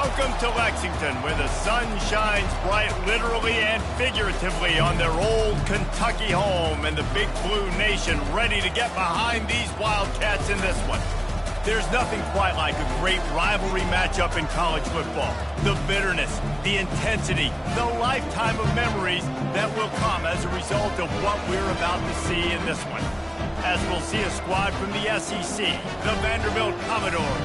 Welcome to Lexington, where the sun shines bright literally and figuratively on their old Kentucky home, and the Big Blue Nation ready to get behind these Wildcats in this one. There's nothing quite like a great rivalry matchup in college football. The bitterness, the intensity, the lifetime of memories that will come as a result of what we're about to see in this one. As we'll see a squad from the SEC, the Vanderbilt Commodores,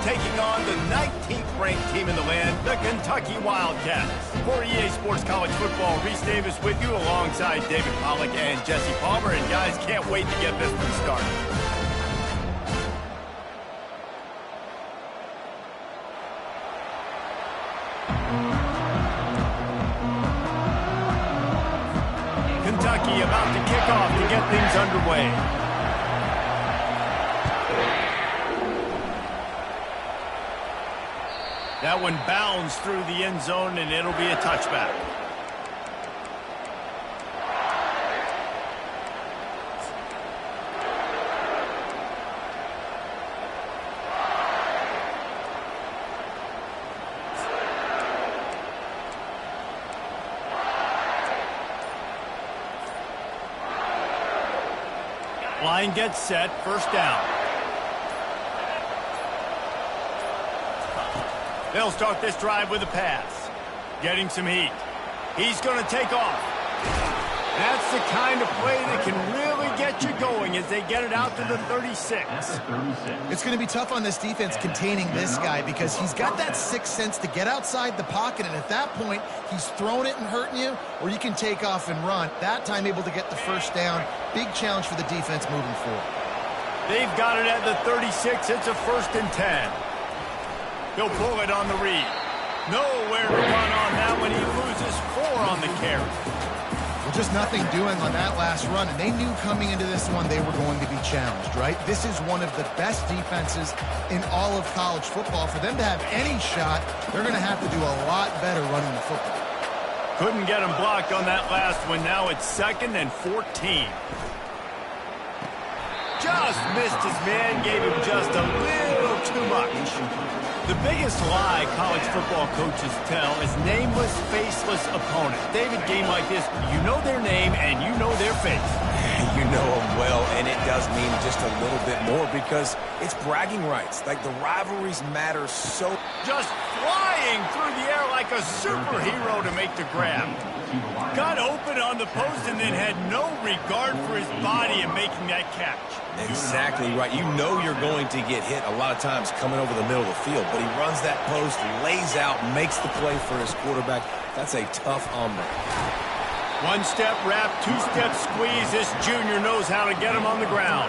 taking on the 19th ranked team in the land, the Kentucky Wildcats. For EA Sports College Football, Reese Davis with you alongside David Pollack and Jesse Palmer. And guys, can't wait to get this one started. Kentucky about to kick off to get things underway. That one bounds through the end zone, and it'll be a touchback. Line gets set, first down. They'll start this drive with a pass. Getting some heat. He's going to take off. That's the kind of play that can really get you going as they get it out to the 36. It's going to be tough on this defense containing this guy because he's got that sixth sense to get outside the pocket, and at that point, he's throwing it and hurting you, or you can take off and run. That time able to get the first down. Big challenge for the defense moving forward. They've got it at the 36. It's a 1st and 10. He'll pull it on the read. Nowhere to run on that one. He loses 4 on the carry. Well, just nothing doing on that last run, and they knew coming into this one they were going to be challenged, right? This is one of the best defenses in all of college football. For them to have any shot, they're going to have to do a lot better running the football. Couldn't get him blocked on that last one. Now it's 2nd and 14. Just missed his man, gave him just a little too much. The biggest lie college football coaches tell is nameless, faceless opponent. David, game like this, you know their name and you know their face. You know them well, and it does mean just a little bit more because it's bragging rights. Like, the rivalries matter so. Just flying through the air like a superhero to make the grab. Got open on the post and then had no regard for his body in making that catch. Exactly right. You know you're going to get hit a lot of times coming over the middle of the field, but he runs that post, lays out, makes the play for his quarterback. That's a tough hombre. 1-step wrap, 2-step squeeze. This junior knows how to get him on the ground.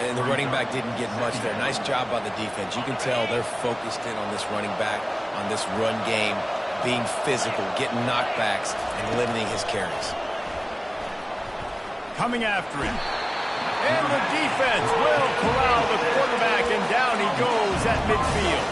And the running back didn't get much there. Nice job by the defense. You can tell they're focused in on this running back, on this run game, being physical, getting knockbacks, and limiting his carries. Coming after him. And the defense will corral the quarterback, and down he goes at midfield.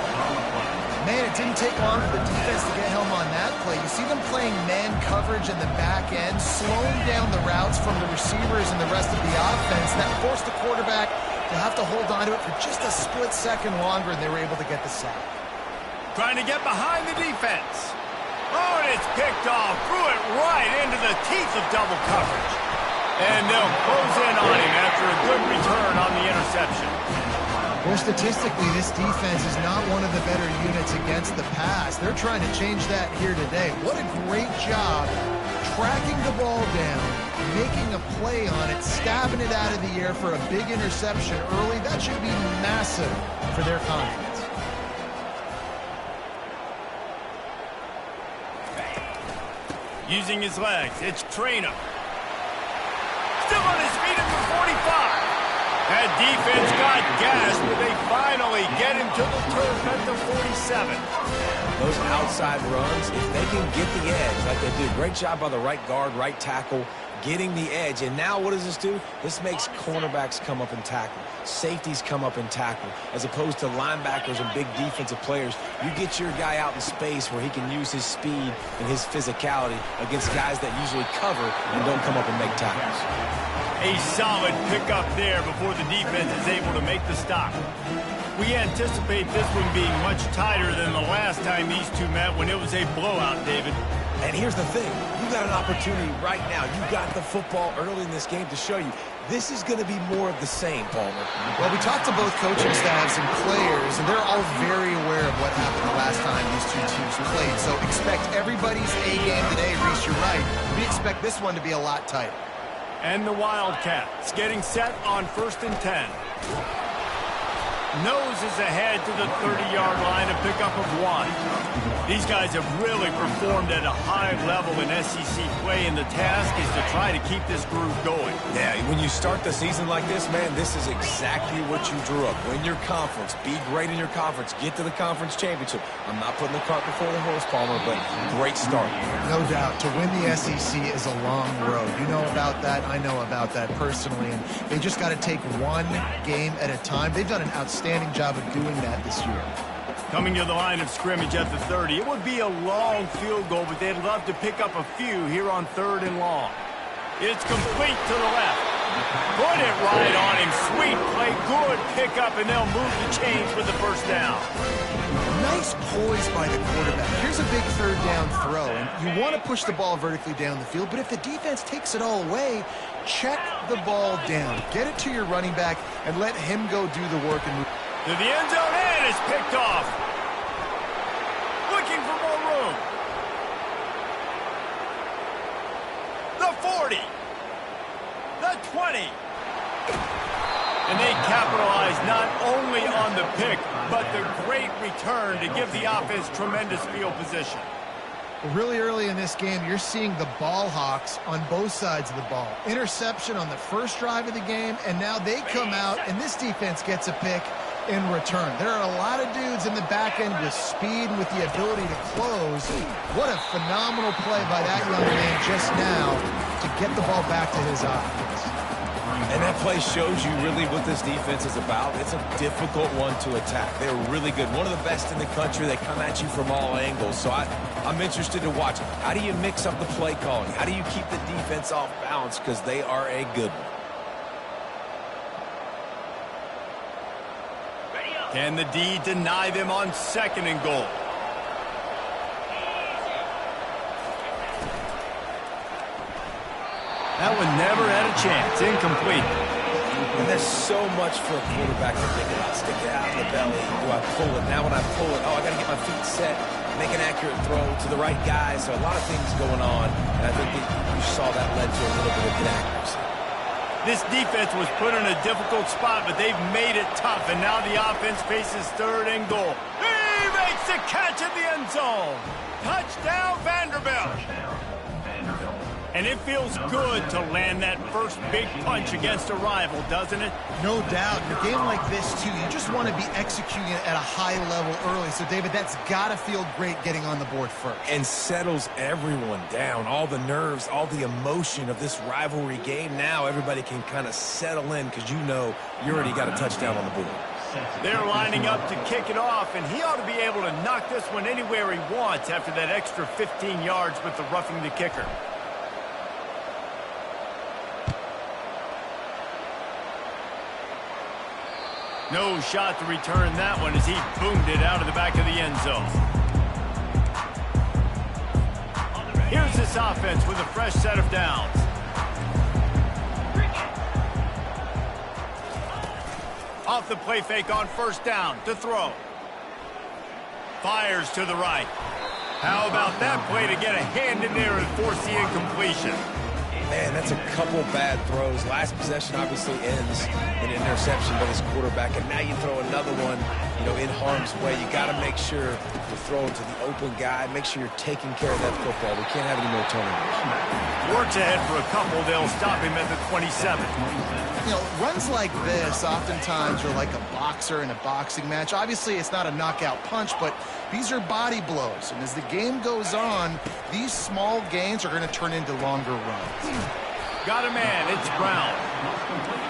Man, it didn't take long for the defense to get home on that play. You see them playing man coverage in the back end, slowing down the routes from the receivers and the rest of the offense. That forced the quarterback to have to hold on to it for just a split second longer, and they were able to get the sack. Trying to get behind the defense. Oh, and it's picked off. Threw it right into the teeth of double coverage. And they'll close in on him after a good return on the interception. Well, statistically, this defense is not one of the better units against the pass. They're trying to change that here today. What a great job tracking the ball down, making a play on it, stabbing it out of the air for a big interception early. That should be massive for their confidence. Using his legs, it's Traynor. Still on his feet at the 45. That defense got gassed, but they finally get him to the turf at the 47. Those outside runs, if they can get the edge like they do, great job by the right guard, right tackle, getting the edge. And now what does this do? This makes cornerbacks come up and tackle. Safeties come up and tackle. As opposed to linebackers and big defensive players, you get your guy out in space where he can use his speed and his physicality against guys that usually cover and don't come up and make tackles. A solid pickup there before the defense is able to make the stop. We anticipate this one being much tighter than the last time these two met when it was a blowout, David. And here's the thing. You got an opportunity right now. You got the football early in this game to show you. This is going to be more of the same, Palmer. Well, we talked to both coaching staffs and players, and they're all very aware of what happened the last time these two teams played. So expect everybody's A game today. Reese, you're right. We expect this one to be a lot tighter. And the Wildcats getting set on 1st and 10. Noses ahead to the 30-yard line, a pickup of 1. These guys have really performed at a high level in SEC play, and the task is to try to keep this groove going. Yeah, when you start the season like this, man, this is exactly what you drew up. Win your conference. Be great in your conference. Get to the conference championship. I'm not putting the cart before the horse, Palmer, but great start. No doubt. To win the SEC is a long road. You know about that. I know about that personally, and they just got to take one game at a time. They've done an outstanding job of doing that this year. Coming to the line of scrimmage at the 30. It would be a long field goal, but they'd love to pick up a few here on 3rd and long. It's complete to the left. Put it right on him. Sweet play, good pickup, and they'll move the chains with the first down. Nice poise by the quarterback. Here's a big 3rd down throw, and you want to push the ball vertically down the field, but if the defense takes it all away, check the ball down. Get it to your running back and let him go do the work and move. To the end zone, and it's picked off. Looking for more room. The 40. The 20. And they capitalize not only on the pick, but the great return to give the offense tremendous field position. Really early in this game, you're seeing the ball hawks on both sides of the ball. Interception on the first drive of the game, and now they come out, and this defense gets a pick in return. There are a lot of dudes in the back end with speed and with the ability to close. What a phenomenal play by that young man just now to get the ball back to his offense. And that play shows you really what this defense is about. It's a difficult one to attack. They're really good. One of the best in the country. They come at you from all angles. So I'm interested to watch. How do you mix up the play calling? How do you keep the defense off balance? Because they are a good one. Can the D deny them on 2nd and goal? That one never had a chance. Incomplete. And there's so much for a quarterback to think about. Stick it out of the belly. Do I pull it? Now when I pull it, I got to get my feet set, make an accurate throw to the right guy. So a lot of things going on, and I think that you saw that led to a little bit of inaccuracy. This defense was put in a difficult spot, but they've made it tough, and now the offense faces 3rd and goal. He makes the catch in the end zone. Touchdown, Vanderbilt. And it feels good to land that first big punch against a rival, doesn't it? No doubt. In a game like this, too, you just want to be executing it at a high level early. So, David, that's got to feel great getting on the board first. And settles everyone down. All the nerves, all the emotion of this rivalry game. Now everybody can kind of settle in because you know you already got a touchdown on the board. They're lining up to kick it off, and he ought to be able to knock this one anywhere he wants after that extra 15 yards with the roughing the kicker. No shot to return that one as he boomed it out of the back of the end zone. Here's this offense with a fresh set of downs. Off the play fake on 1st down to throw. Fires to the right. How about that play to get a hand in there and force the incompletion? Man, that's a couple bad throws. Last possession obviously ends in an interception by this quarterback, and now you throw another one, in harm's way. You got to make sure you're throwing to the open guy. Make sure you're taking care of that football. We can't have any more turnovers. Works ahead for a couple. They'll stop him at the 27. Runs like this oftentimes are like a boxer in a boxing match. Obviously, it's not a knockout punch, but these are body blows. And as the game goes on, these small gains are going to turn into longer runs. Got a man. It's Brown.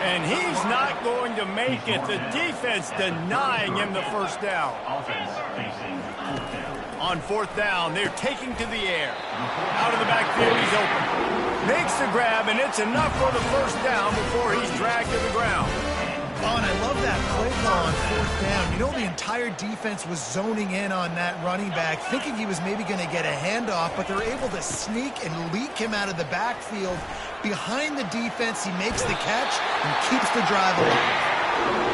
And he's not going to make it. The defense denying him the first down. On 4th down, they're taking to the air. Out of the backfield, he's open. Makes the grab, and it's enough for the first down before he's dragged to the ground. Oh, and I love that play call on fourth down. You know, the entire defense was zoning in on that running back, thinking he was maybe going to get a handoff, but they're able to sneak and leak him out of the backfield. Behind the defense, he makes the catch and keeps the drive alive.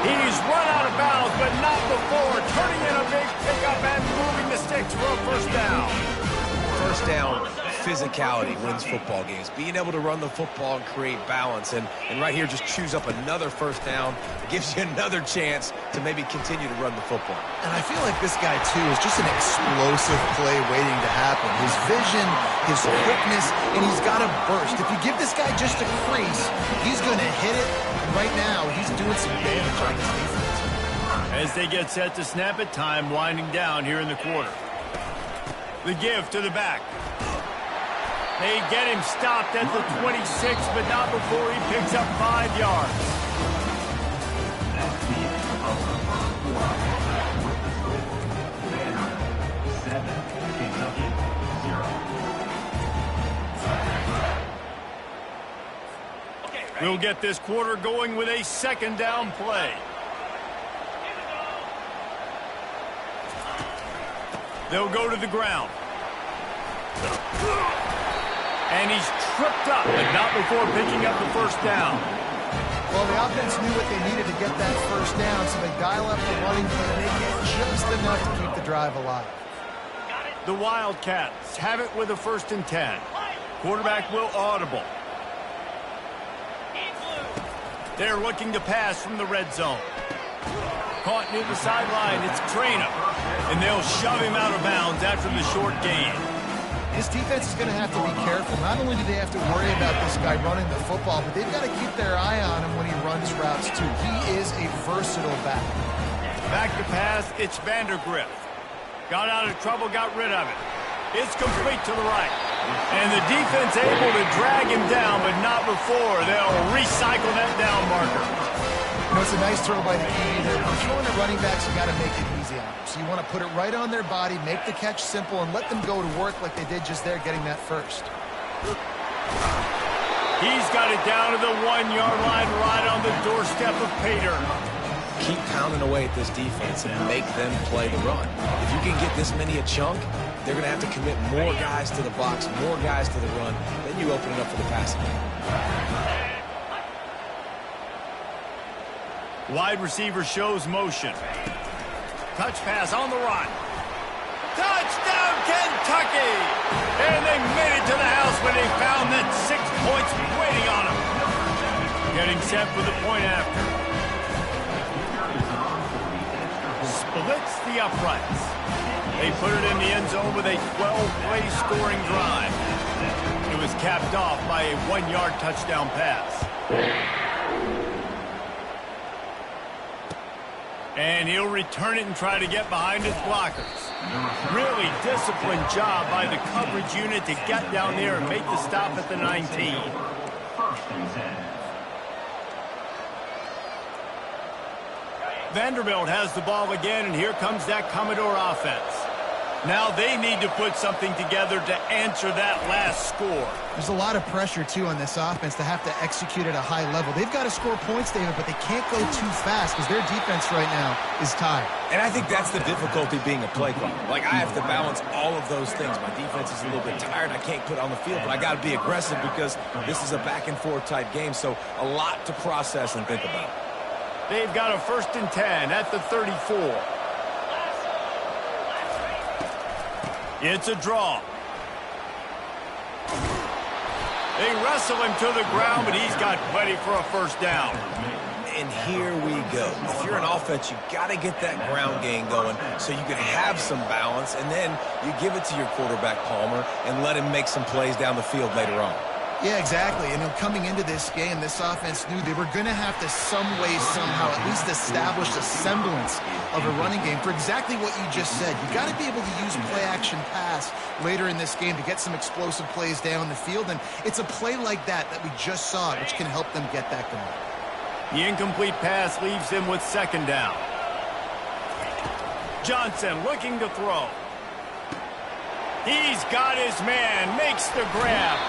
He's run out of bounds, but not before, turning in a big pickup and moving the sticks for a first down. First down, physicality wins football games. Being able to run the football and create balance. And right here, just choose up another first down. It gives you another chance to maybe continue to run the football. And I feel like this guy, too, is just an explosive play waiting to happen. His vision, his quickness, and he's got a burst. If you give this guy just a crease, he's going to hit it. And right now, he's doing some damage on this defense. As they get set to snap it, time winding down here in the quarter. The give to the back. They get him stopped at the 26, but not before he picks up 5 yards. We'll get this quarter going with a second down play. They'll go to the ground. And he's tripped up, but not before picking up the first down. Well, the offense knew what they needed to get that first down, so they dial up the running play, and they get just enough to keep the drive alive. The Wildcats have it with a 1st and 10. Quarterback will audible. They're looking to pass from the red zone. Caught near the sideline, it's Traynor. And they'll shove him out of bounds after the short gain. This defense is going to have to be careful. Not only do they have to worry about this guy running the football, but they've got to keep their eye on him when he runs routes, too. He is a versatile back. Back to pass, it's Vandergrift. Got out of trouble, got rid of it. It's complete to the right. And the defense able to drag him down, but not before. They'll recycle that down marker. You know, it's a nice throw by the QB there. When you're throwing at running backs, you got to make it easy on them. So you want to put it right on their body, make the catch simple, and let them go to work like they did just there, getting that first. He's got it down to the 1-yard line, right on the doorstep of Pater. Keep pounding away at this defense and make them play the run. If you can get this many a chunk, they're going to have to commit more guys to the box, more guys to the run. Then you open it up for the passing game. Wide receiver shows motion. Touch pass on the run. Touchdown, Kentucky! And they made it to the house when they found that 6 points waiting on them. Getting set for the point after. Splits the uprights. They put it in the end zone with a 12-play scoring drive. It was capped off by a 1-yard touchdown pass. And he'll return it and try to get behind his blockers. Really disciplined job by the coverage unit to get down there and make the stop at the 19. Vanderbilt has the ball again, and here comes that Commodore offense. Now they need to put something together to answer that last score. There's a lot of pressure, too, on this offense to have to execute at a high level. They've got to score points, David, but they can't go too fast because their defense right now is tired. And I think that's the difficulty being a play caller. Like, I have to balance all of those things. My defense is a little bit tired. I can't put it on the field, but I got to be aggressive because this is a back-and-forth type game, so a lot to process and think about. They've got a 1st and 10 at the 34. It's a draw. They wrestle him to the ground, but he's got plenty for a first down. And here we go. If you're an offense, you got to get that ground game going so you can have some balance, and then you give it to your quarterback, Palmer, and let him make some plays down the field later on. Yeah, exactly. And coming into this game, this offense knew they were going to have to some way, somehow, at least establish a semblance of a running game for exactly what you just said. You got to be able to use play-action pass later in this game to get some explosive plays down the field. And it's a play like that we just saw, which can help them get that going. The incomplete pass leaves him with 2nd down. Johnson looking to throw. He's got his man, makes the grab.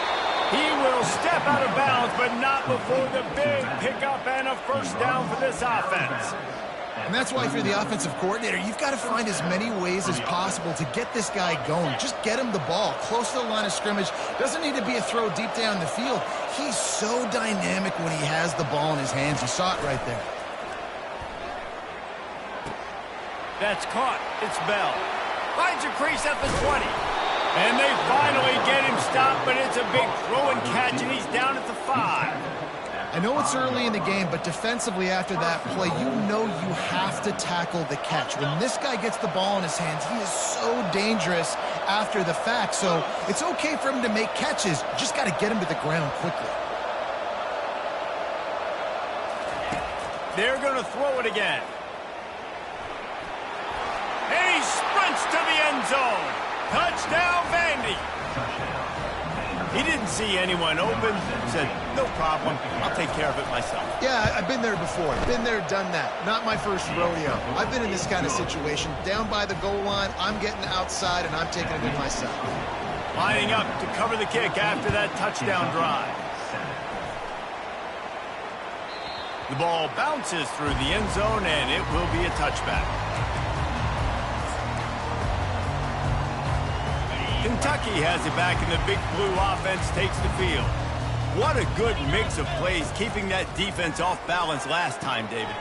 He will step out of bounds, but not before the big pickup and a first down for this offense. And that's why if you're the offensive coordinator, you've got to find as many ways as possible to get this guy going. Just get him the ball close to the line of scrimmage. Doesn't need to be a throw deep down the field. He's so dynamic when he has the ball in his hands. You saw it right there. That's caught. It's Bell. Finds a crease at the 20. And they finally get him stopped, but it's a big throw and catch, and he's down at the 5. I know it's early in the game, but defensively after that play, you know you have to tackle the catch. When this guy gets the ball in his hands, he is so dangerous after the fact. So it's okay for him to make catches. You just got to get him to the ground quickly. They're going to throw it again. And he sprints to the end zone. Touchdown, Vandy. He didn't see anyone open. Said, no problem. I'll take care of it myself. Yeah, I've been there before. Been there, done that. Not my first rodeo. I've been in this kind of situation. Down by the goal line, I'm getting outside, and I'm taking it in myself. Lining up to cover the kick after that touchdown drive. The ball bounces through the end zone, and it will be a touchback. Kentucky has it back, and the Big Blue offense takes the field. What a good mix of plays, keeping that defense off balance last time, David.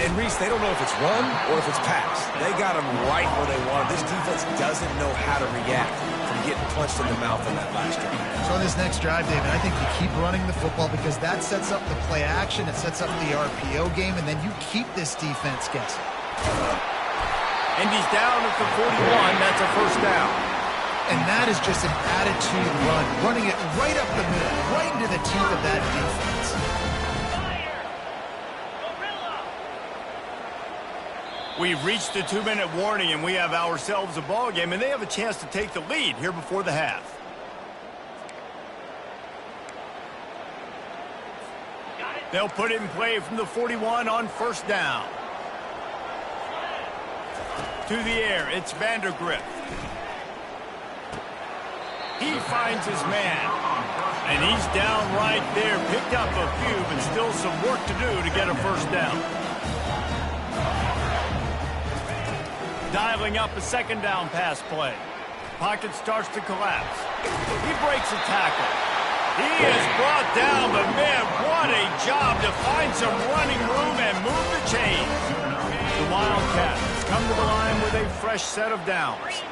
And Reese, they don't know if it's run or if it's pass. They got them right where they want them. This defense doesn't know how to react from getting punched in the mouth on that last drive. So on this next drive, David, I think you keep running the football because that sets up the play action, it sets up the RPO game, and then you keep this defense guessing. And he's down at the 41. That's a first down. And that is just an attitude run, running it right up the middle, right into the teeth of that defense. We've reached the 2-minute warning, and we have ourselves a ball game, and they have a chance to take the lead here before the half. They'll put it in play from the 41 on first down. To the air, it's Vandergrift. He finds his man, and he's down right there. Picked up a few, but still some work to do to get a first down. Dialing up a second down pass play. Pocket starts to collapse. He breaks a tackle. He is brought down, but man, what a job to find some running room and move the chains. The Wildcats come to the line with a fresh set of downs.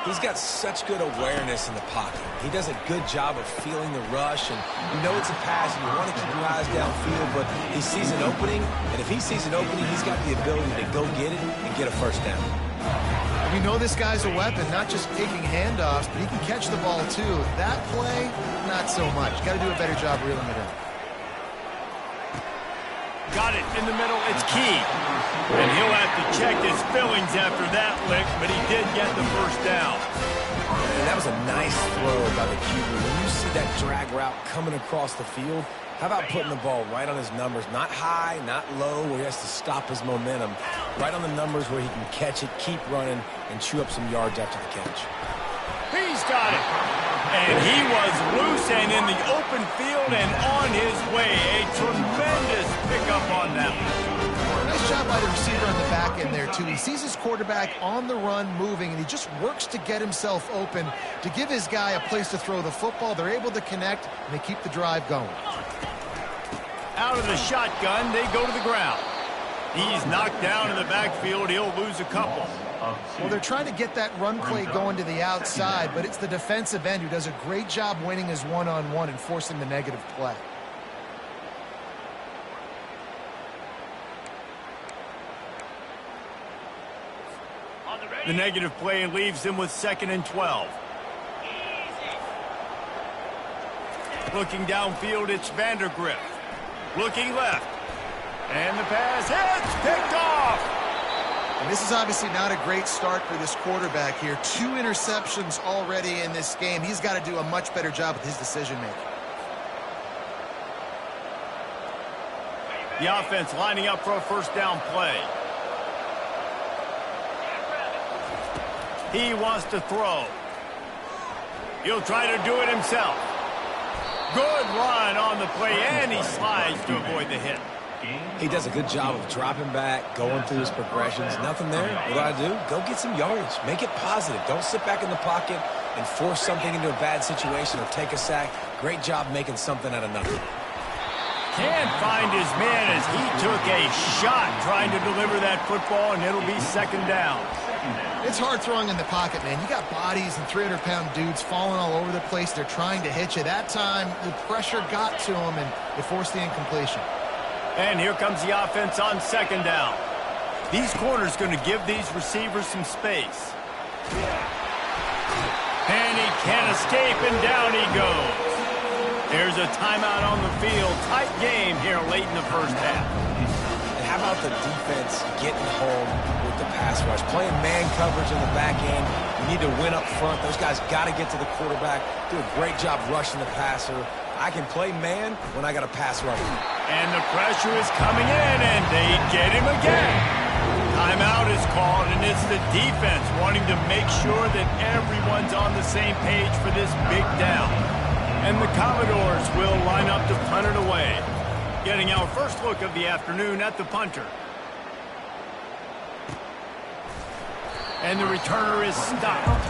He's got such good awareness in the pocket. He does a good job of feeling the rush, and you know it's a pass, and you want to keep your eyes downfield, but he sees an opening, and if he sees an opening, he's got the ability to go get it and get a first down. We know this guy's a weapon, not just taking handoffs, but he can catch the ball too. That play, not so much. Got to do a better job reeling it in. Got it in the middle. It's Key. And he'll have to check his fillings after that lick, but he did get the first down. And that was a nice throw by the QB. When you see that drag route coming across the field, how about putting the ball right on his numbers? Not high, not low, where he has to stop his momentum. Right on the numbers where he can catch it, keep running, and chew up some yards after the catch. He's got it. And he was loose and in the open field and on his way. A tremendous pickup on that one. Nice job by the receiver on the back end there, too. He sees his quarterback on the run moving, and he just works to get himself open to give his guy a place to throw the football. They're able to connect, and they keep the drive going. Out of the shotgun, they go to the ground. He's knocked down in the backfield. He'll lose a couple. Well, they're trying to get that run play going to the outside, but it's the defensive end who does a great job winning his one-on-one and forcing the negative play. The negative play leaves them with 2nd and 12. Looking downfield, it's Vandergrift. Looking left. And the pass hits, picked off. And this is obviously not a great start for this quarterback here. 2 interceptions already in this game. He's got to do a much better job with his decision-making. The offense lining up for a first down play. He wants to throw. He'll try to do it himself. Good run on the play, and he slides to avoid the hit. He does a good job of dropping back, going through his progressions. Nothing there. What do I do? Go get some yardage. Make it positive. Don't sit back in the pocket and force something into a bad situation or take a sack. Great job making something out of nothing. Can't find his man as he took a shot trying to deliver that football, and it'll be second down. It's hard throwing in the pocket, man. You got bodies and 300-pound dudes falling all over the place. They're trying to hit you. That time, the pressure got to him, and it forced the incompletion. And here comes the offense on second down. These corners going to give these receivers some space. And he can't escape, and down he goes. There's a timeout on the field. Tight game here late in the first half. And how about the defense getting home with the pass rush? Playing man coverage in the back end. You need to win up front. Those guys got to get to the quarterback. Do a great job rushing the passer. I can play man when I got a pass rush. And the pressure is coming in, and they get him again. Timeout is called, and it's the defense wanting to make sure that everyone's on the same page for this big down. And the Commodores will line up to punt it away. Getting our first look of the afternoon at the punter. And the returner is stopped.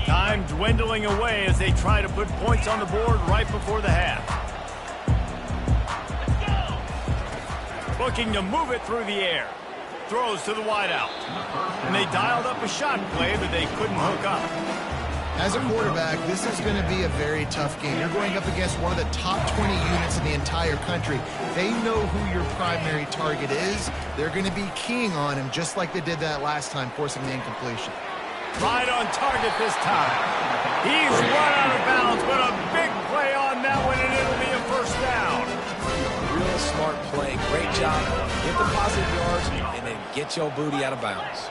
Time dwindling away as they try to put points on the board right before the half. Looking to move it through the air. Throws to the wideout. And they dialed up a shot play, but they couldn't hook up. As a quarterback, this is going to be a very tough game. You're going up against one of the top 20 units in the entire country. They know who your primary target is. They're going to be keying on him just like they did that last time, forcing the incompletion. Right on target this time. He's run out of bounds, but a big play on that one, and it'll be a first down. Real smart play. Great job. Get the positive yards and then get your booty out of bounds.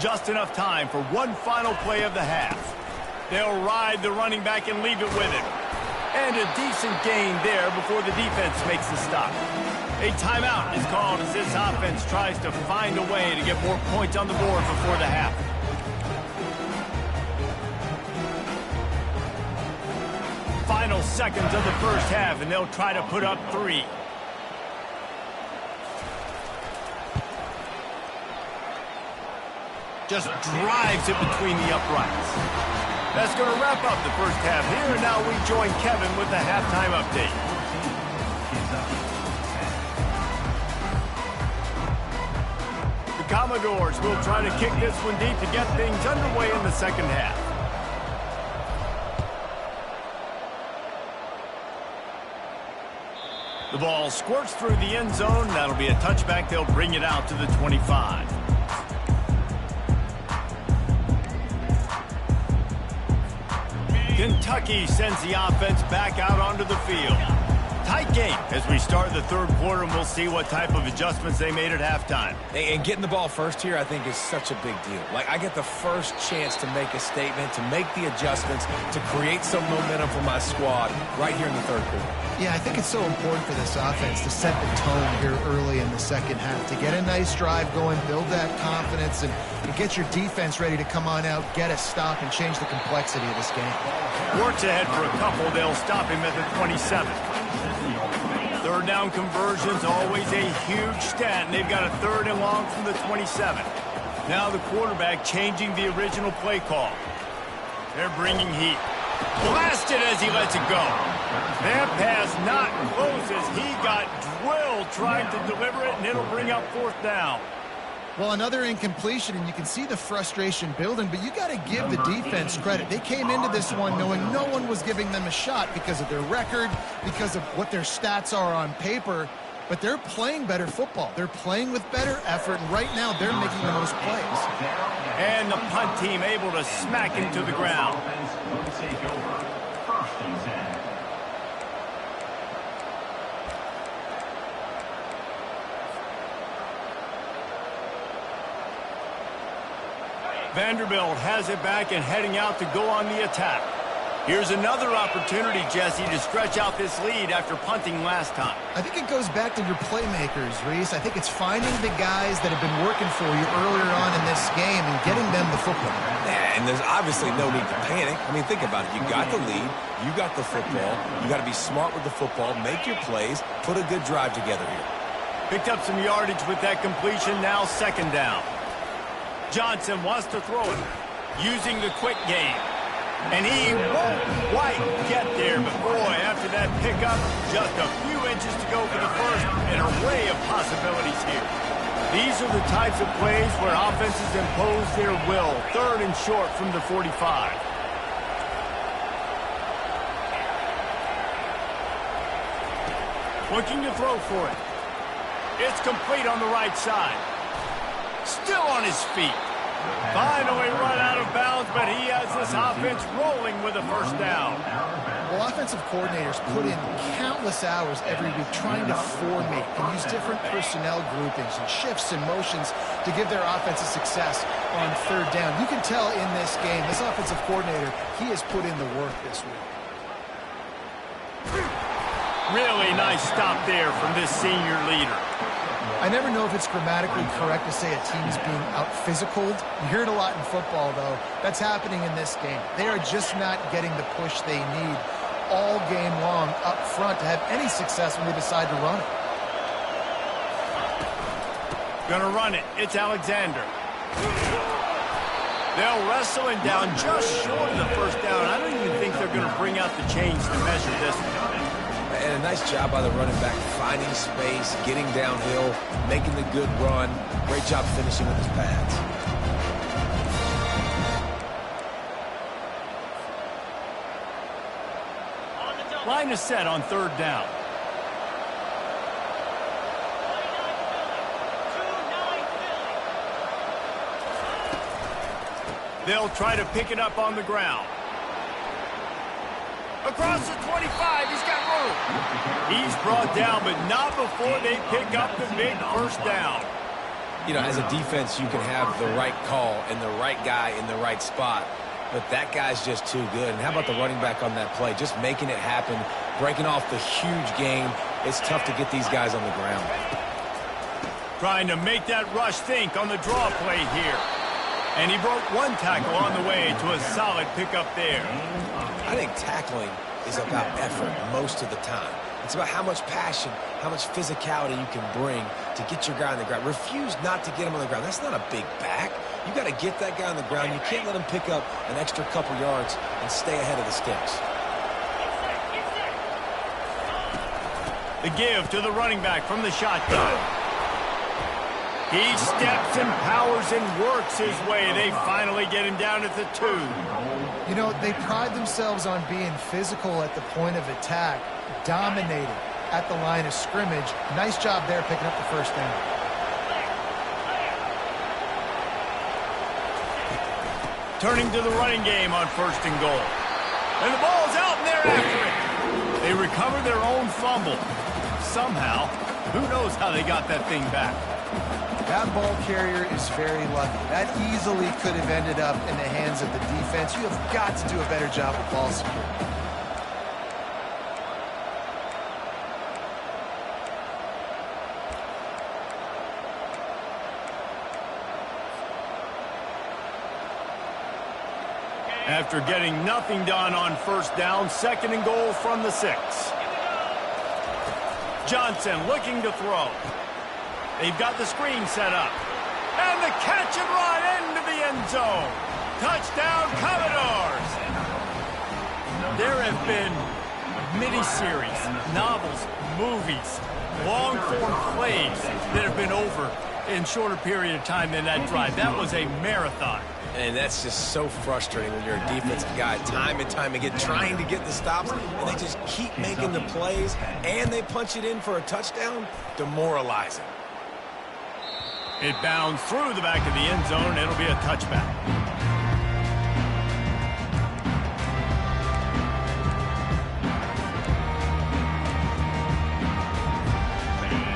Just enough time for one final play of the half. They'll ride the running back and leave it with him. And a decent gain there before the defense makes the stop. A timeout is called as this offense tries to find a way to get more points on the board before the half. Final seconds of the first half, and they'll try to put up 3. Just drives it between the uprights. That's going to wrap up the first half here, and now we join Kevin with the halftime update. The Commodores will try to kick this one deep to get things underway in the second half. The ball squirts through the end zone. That'll be a touchback. They'll bring it out to the 25. Kentucky sends the offense back out onto the field. Tight game as we start the third quarter, and we'll see what type of adjustments they made at halftime. And getting the ball first here, I think, is such a big deal. Like, I get the first chance to make a statement, to make the adjustments, to create some momentum for my squad right here in the third quarter. Yeah, I think it's so important for this offense to set the tone here early in the second half, to get a nice drive going, build that confidence, and get your defense ready to come on out, get a stop, and change the complexity of this game. Works ahead for a couple. They'll stop him at the 27. Third down conversions, always a huge stat, and they've got a third and long from the 27. Now the quarterback changing the original play call. They're bringing heat. Blasted as he lets it go. That pass not close as he got drilled trying to deliver it, and it'll bring up fourth down. Well, another incompletion, and you can see the frustration building, but you got to give the defense credit. They came into this one knowing no one was giving them a shot because of their record, because of what their stats are on paper, but they're playing better football. They're playing with better effort, and right now they're making the most plays. And the punt team able to smack him to the ground. Vanderbilt has it back and heading out to go on the attack. Here's another opportunity, Jesse, to stretch out this lead after punting last time. I think it goes back to your playmakers, Reese. I think it's finding the guys that have been working for you earlier on in this game and getting them the football. Yeah, and there's obviously no need to panic. I mean, think about it. You got the lead. You got the football. You got to be smart with the football. Make your plays. Put a good drive together here. Picked up some yardage with that completion. Now second down. Johnson wants to throw it using the quick game. And he won't quite get there, but boy, after that pickup, just a few inches to go for the first. An array of possibilities here. These are the types of plays where offenses impose their will. Third and short from the 45. Looking to throw for it. It's complete on the right side. Still on his feet. Finally run out of bounds, but he has this offense rolling with a first down. Well, offensive coordinators put in countless hours every week trying to formate and use different personnel groupings and shifts and motions to give their offensive success on third down. You can tell in this game, this offensive coordinator, he has put in the work this week. Really nice stop there from this senior leader. I never know if it's grammatically correct to say a team's being out-physicaled. You hear it a lot in football, though. That's happening in this game. They are just not getting the push they need all game long up front to have any success when they decide to run it. Gonna run it. It's Alexander. They'll wrestle him down just short of the first down. I don't even think they're going to bring out the chains to measure this one. And a nice job by the running back, finding space, getting downhill, making the good run. Great job finishing with his pads. Line is set on third down. They'll try to pick it up on the ground. Across the 25, he's got room. He's brought down, but not before they pick up the big first down. You know, as a defense, you can have the right call and the right guy in the right spot, but that guy's just too good. And how about the running back on that play? Just making it happen, breaking off the huge game. It's tough to get these guys on the ground. Trying to make that rush think on the draw play here. And he broke one tackle on the way to a solid pickup there. I think tackling is about effort most of the time. It's about how much passion, how much physicality you can bring to get your guy on the ground. Refuse not to get him on the ground. That's not a big back. You got to get that guy on the ground. You can't let him pick up an extra couple yards and stay ahead of the sticks. The give to the running back from the shotgun. He steps and powers and works his way. They finally get him down at the 2. You know, they pride themselves on being physical at the point of attack, dominating at the line of scrimmage. Nice job there picking up the first down. Turning to the running game on first and goal. And the ball's out and they're after it. They recover their own fumble. Somehow, who knows how they got that thing back. That ball carrier is very lucky. That easily could have ended up in the hands of the defense. You have got to do a better job with ball security. After getting nothing done on first down, second and goal from the 6. Johnson looking to throw. They've got the screen set up. And the catch and run into the end zone. Touchdown, Commodores! There have been miniseries, novels, movies, long-form plays that have been over in shorter period of time than that drive. That was a marathon. And that's just so frustrating when you're a defensive guy, time and time again, trying to get the stops, and they just keep making the plays, and they punch it in for a touchdown. Demoralizing. It bounds through the back of the end zone. It'll be a touchback.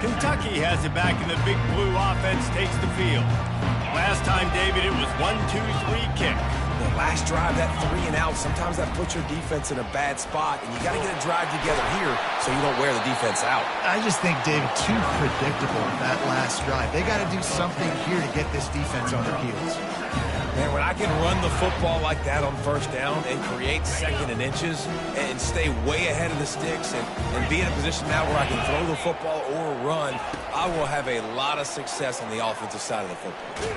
Kentucky has it back, and the Big Blue offense takes the field. Last time, David, it was 1-2-3 kick. The last drive, that 3 and out, sometimes that puts your defense in a bad spot, and you got to get a drive together here so you don't wear the defense out. I just think, David, too predictable that last drive. They got to do something here to get this defense on their heels. Man, when I can run the football like that on first down and create second and inches and stay way ahead of the sticks and be in a position now where I can throw the football or run, I will have a lot of success on the offensive side of the football.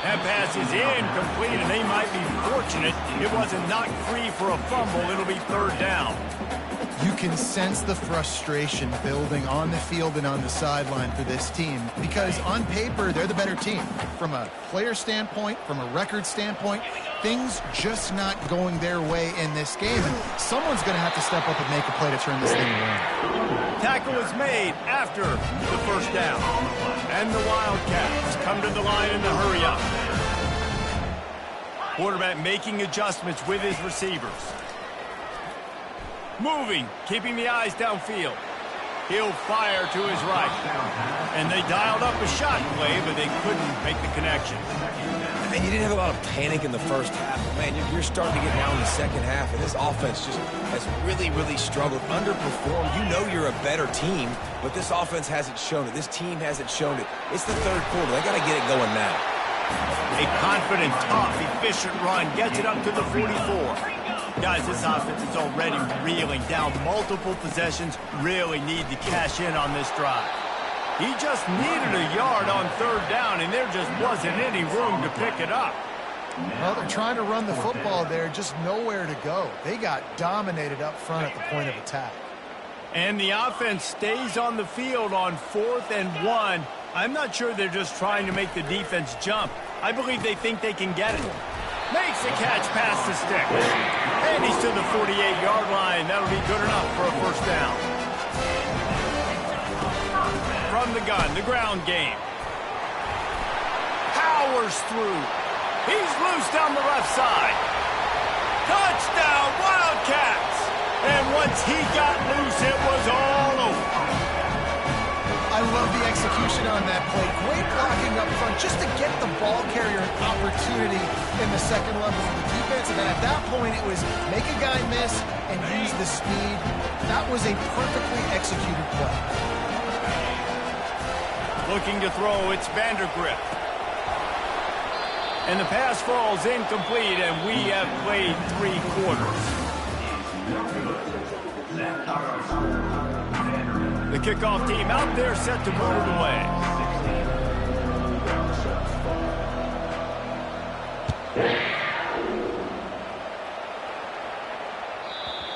That pass is incomplete, and they might be fortunate it wasn't knocked free for a fumble. It'll be third down. You can sense the frustration building on the field and on the sideline for this team because on paper, they're the better team. From a player standpoint, from a record standpoint, things just not going their way in this game. And someone's going to have to step up and make a play to turn this thing around. Tackle is made after the first down. And the Wildcats come to the line in the hurry-up. Quarterback making adjustments with his receivers. Moving, keeping the eyes downfield. He'll fire to his right. And they dialed up a shot play, but they couldn't make the connection. And you didn't have a lot of panic in the first half. Man, you're starting to get now in the second half, and this offense just has really, really struggled, underperformed. You know you're a better team, but this offense hasn't shown it. This team hasn't shown it. It's the third quarter. They got to get it going now. A confident, tough, efficient run gets it up to the 44. Guys, this offense is already reeling down multiple possessions. Really need to cash in on this drive. He just needed a yard on third down, and there just wasn't any room to pick it up. Well, they're trying to run the football there, just nowhere to go. They got dominated up front at the point of attack. And the offense stays on the field on 4th and 1. I'm not sure they're just trying to make the defense jump. I believe they think they can get it. Makes the catch past the stick. And he's to the 48-yard line. That'll be good enough for a first down. From the gun, the ground game. Powers through. He's loose down the left side. Touchdown, Wildcats! And once he got loose, it was all over. I love the execution on that play. Great blocking up front just to get the ball carrier an opportunity in the second level of the defense. And then at that point, it was make a guy miss and use the speed. That was a perfectly executed play. Looking to throw, it's Vandergrift. And the pass falls incomplete, and we have played 3 quarters. The kickoff team out there set to move it away.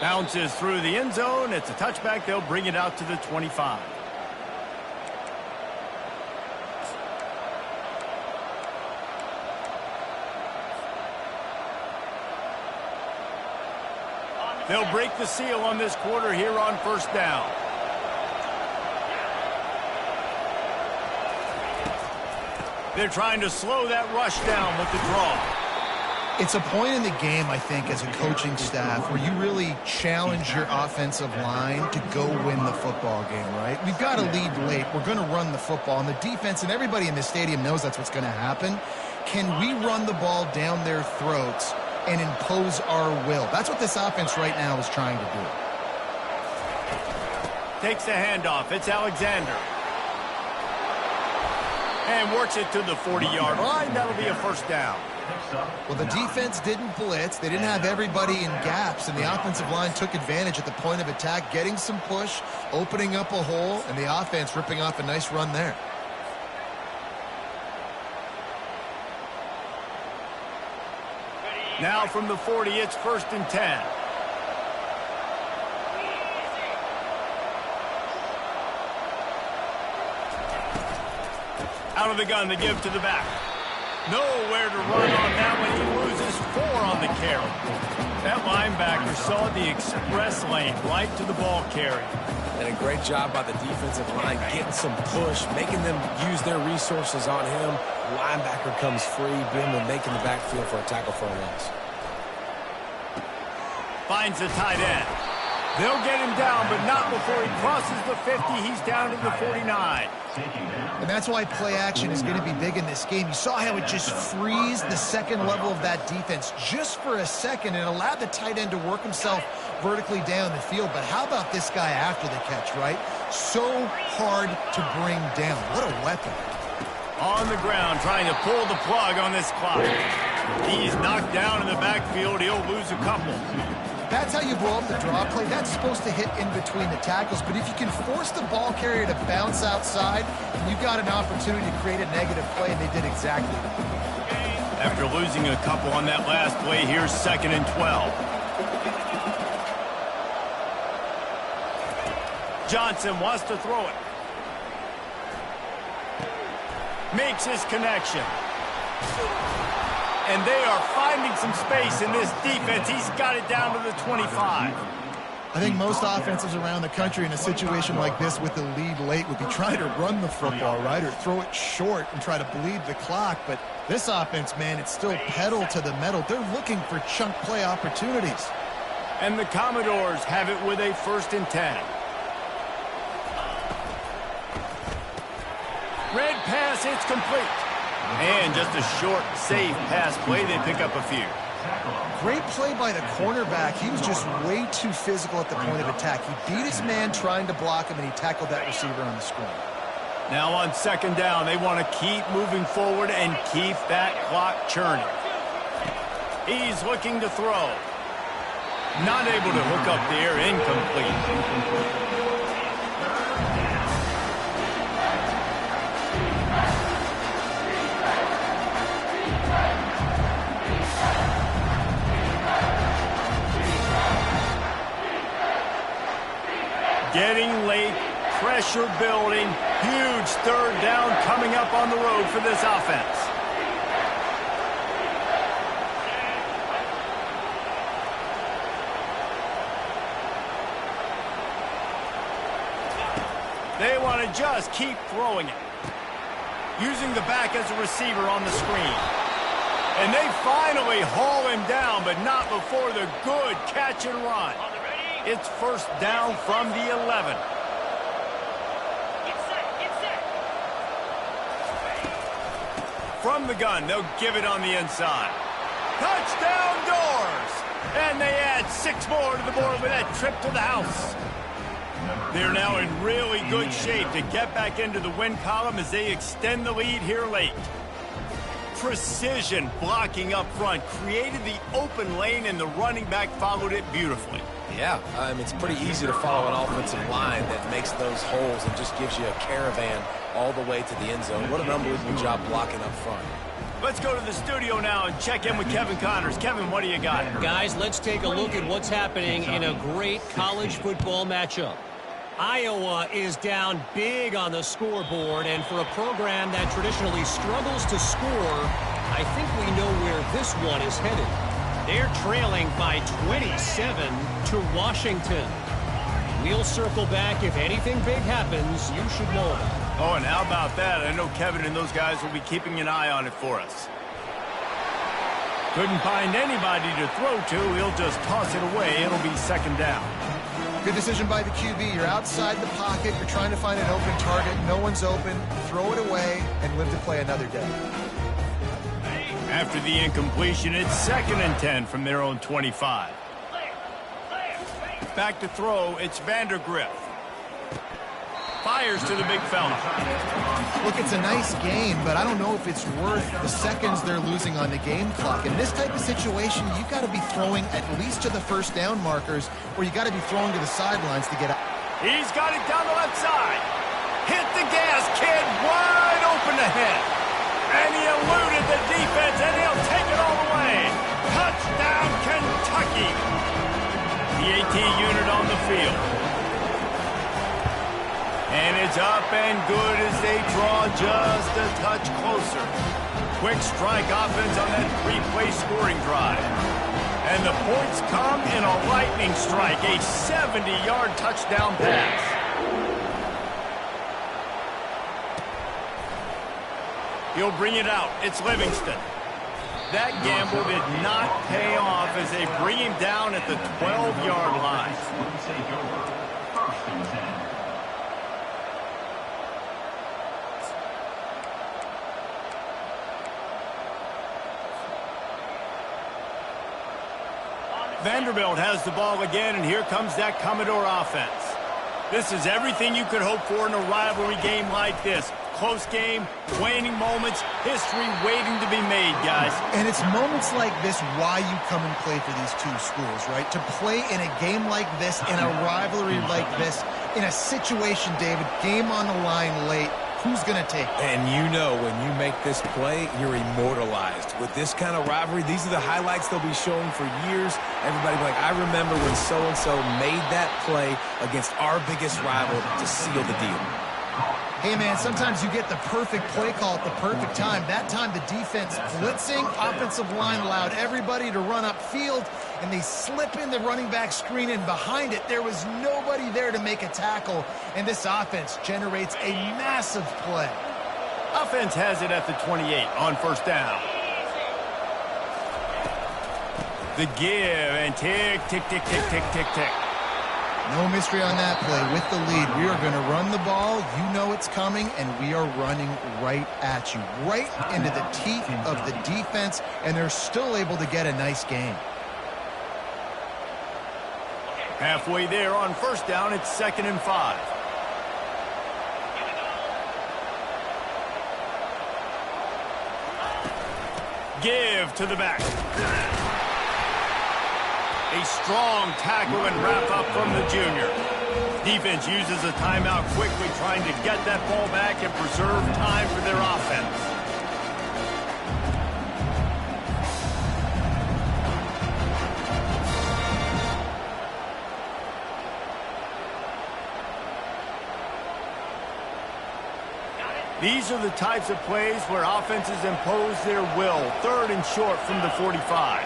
Bounces through the end zone. It's a touchback. They'll bring it out to the 25. They'll break the seal on this quarter here on first down. They're trying to slow that rush down with the draw. It's a point in the game, I think, as a coaching staff where you really challenge your offensive line to go win the football game, right? We've got to lead late. We're going to run the football. And the defense and everybody in the stadium knows that's what's going to happen. Can we run the ball down their throats and impose our will? That's what this offense right now is trying to do. Takes the handoff. It's Alexander. And works it to the 40-yard line. That'll be a first down. Well, the defense didn't blitz. They didn't have everybody in gaps, and the offensive line took advantage at the point of attack, getting some push, opening up a hole, and the offense ripping off a nice run there. Now from the 40, it's 1st and 10. Out of the gun, the give to the back. Nowhere to run on that one. He loses 4 on the carry. That linebacker saw the express lane right to the ball carrier. And a great job by the defensive line getting some push, making them use their resources on him. Linebacker comes free, Bimmer making the backfield for a tackle for a loss. Finds the tight end. They'll get him down, but not before he crosses the 50. He's down to the 49. And that's why play action is going to be big in this game. You saw how it just freezed the second level of that defense just for a second and allowed the tight end to work himself vertically down the field. But how about this guy after the catch, right? So hard to bring down. What a weapon. On the ground, trying to pull the plug on this clock. He's knocked down in the backfield. He'll lose a couple. That's how you blow up the draw play. That's supposed to hit in between the tackles. But if you can force the ball carrier to bounce outside, you've got an opportunity to create a negative play, and they did exactly that. After losing a couple on that last play, here's 2nd and 12. Johnson wants to throw it. Makes his connection. And they are finding some space in this defense. He's got it down to the 25. I think most offenses around the country in a situation like this with the lead late would be trying to run the football, right, or throw it short and try to bleed the clock. But this offense, man, it's still pedal to the metal. They're looking for chunk play opportunities. And the Commodores have it with a 1st and 10. Red pass, it's complete. And just a short, safe pass play. They pick up a few. Great play by the cornerback. He was just way too physical at the point of attack. He beat his man trying to block him, and he tackled that receiver on the screen. Now on 2nd down, they want to keep moving forward and keep that clock churning. He's looking to throw. Not able to hook up there. Incomplete. Getting late, pressure building, huge 3rd down coming up on the road for this offense. They want to just keep throwing it. Using the back as a receiver on the screen. And they finally haul him down, but not before the good catch and run. It's 1st down from the 11. From the gun, they'll give it on the inside. Touchdown doors! And they add 6 more to the board with that trip to the house. They're now in really good shape to get back into the win column as they extend the lead here late. Precision blocking up front created the open lane, and the running back followed it beautifully. Yeah, it's pretty easy to follow an offensive line that makes those holes and just gives you a caravan all the way to the end zone. What an unbelievable job blocking up front. Let's go to the studio now and check in with Kevin Connors. Kevin, what do you got? Guys, let's take a look at what's happening in a great college football matchup. Iowa is down big on the scoreboard, and for a program that traditionally struggles to score, I think we know where this one is headed. They're trailing by 27 to Washington. We'll circle back. If anything big happens, you should know about it. Oh, and how about that? I know Kevin and those guys will be keeping an eye on it for us. Couldn't find anybody to throw to. He'll just toss it away. It'll be 2nd down. Good decision by the QB. You're outside the pocket. You're trying to find an open target. No one's open. Throw it away and live to play another day. After the incompletion, it's 2nd and 10 from their own 25. Back to throw, it's Vandergriff. Fires to the big fella. Look, it's a nice game, but I don't know if it's worth the seconds they're losing on the game clock. In this type of situation, you've got to be throwing at least to the 1st down markers, or you got to be throwing to the sidelines to get out. He's got it down the left side. Hit the gas, kid, wide open ahead. And he eluded the defense, and he'll take it all the way. Touchdown, Kentucky. The AT unit on the field. And it's up and good as they draw just a touch closer. Quick strike offense on that 3-play scoring drive. And the points come in a lightning strike, a 70-yard touchdown pass. He'll bring it out. It's Livingston. That gamble did not pay off as they bring him down at the 12-yard line. Vanderbilt has the ball again, and here comes that Commodore offense. This is everything you could hope for in a rivalry game like this. Close game, waning moments, history waiting to be made, guys. And it's moments like this why you come and play for these two schools, right? To play in a game like this, in a rivalry like this, in a situation, David, game on the line late, who's going to take it? And you know when you make this play, you're immortalized. With this kind of rivalry, these are the highlights they'll be showing for years. Everybody will be like, I remember when so-and-so made that play against our biggest rival to seal the deal. Hey, man, sometimes you get the perfect play call at the perfect time. That time the defense blitzing, offensive line allowed everybody to run upfield, and they slip in the running back screen, and behind it, there was nobody there to make a tackle, and this offense generates a massive play. Offense has it at the 28 on first down. The give, and tick, tick, tick, tick, tick, tick, tick. No mystery on that play. With the lead, we are going to run the ball. You know it's coming, and we are running right at you, right into the teeth of the defense, and they're still able to get a nice gain. Halfway there on first down, it's 2nd and 5. Give to the back. A strong tackle and wrap up from the junior. Defense uses a timeout quickly, trying to get that ball back and preserve time for their offense. These are the types of plays where offenses impose their will. 3rd and short from the 45.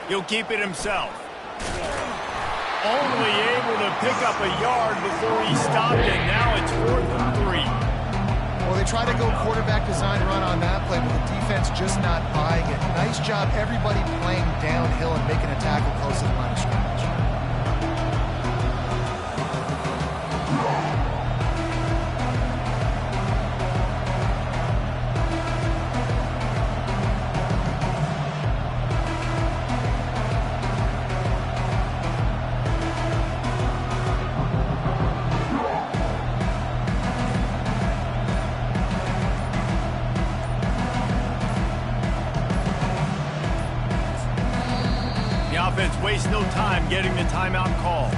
He'll keep it himself. Only able to pick up a yard before he stopped, and now it's 4th and 3. Well, they try to go quarterback design run on that play, but the defense just not buying it. Nice job, everybody playing downhill and making a tackle close to the line of scrimmage. Offense wastes no time getting the timeout call.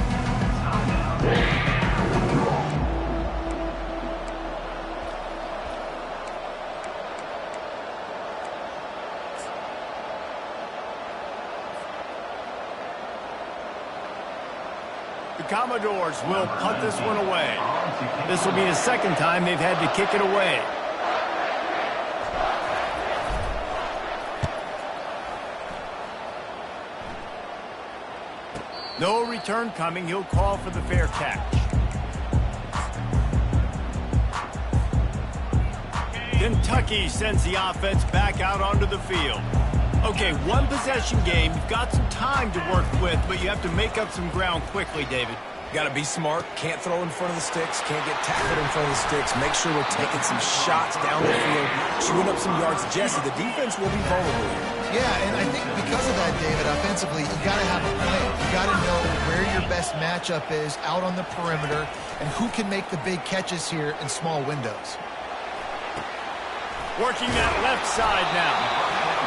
The Commodores will punt this one away. This will be the 2nd time they've had to kick it away. No return coming. He'll call for the fair catch. Kentucky sends the offense back out onto the field. Okay, one possession game. You've got some time to work with, but you have to make up some ground quickly, David. Got to be smart. Can't throw in front of the sticks. Can't get tackled in front of the sticks. Make sure we're taking some shots down the field, chewing up some yards. Jesse, the defense will be vulnerable here. Yeah, and I think because of that, David, offensively, you got to have a plan. You got to know where your best matchup is out on the perimeter and who can make the big catches here in small windows. Working that left side now.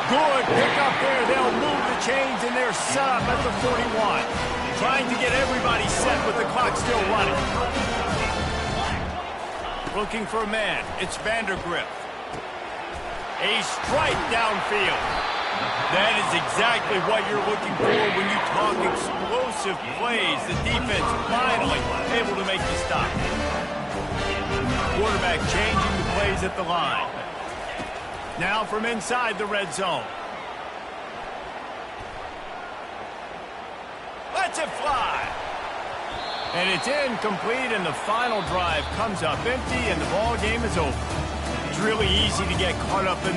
Good pick up there. They'll move the chains, and they're set up at the 41. Trying to get everybody set with the clock still running. Looking for a man. It's Vandergrift. A strike downfield. That is exactly what you're looking for when you talk explosive plays. The defense finally able to make the stop. Quarterback changing the plays at the line. Now from inside the red zone. Lets it fly. And it's incomplete, and the final drive comes up empty, and the ball game is over. It's really easy to get caught up in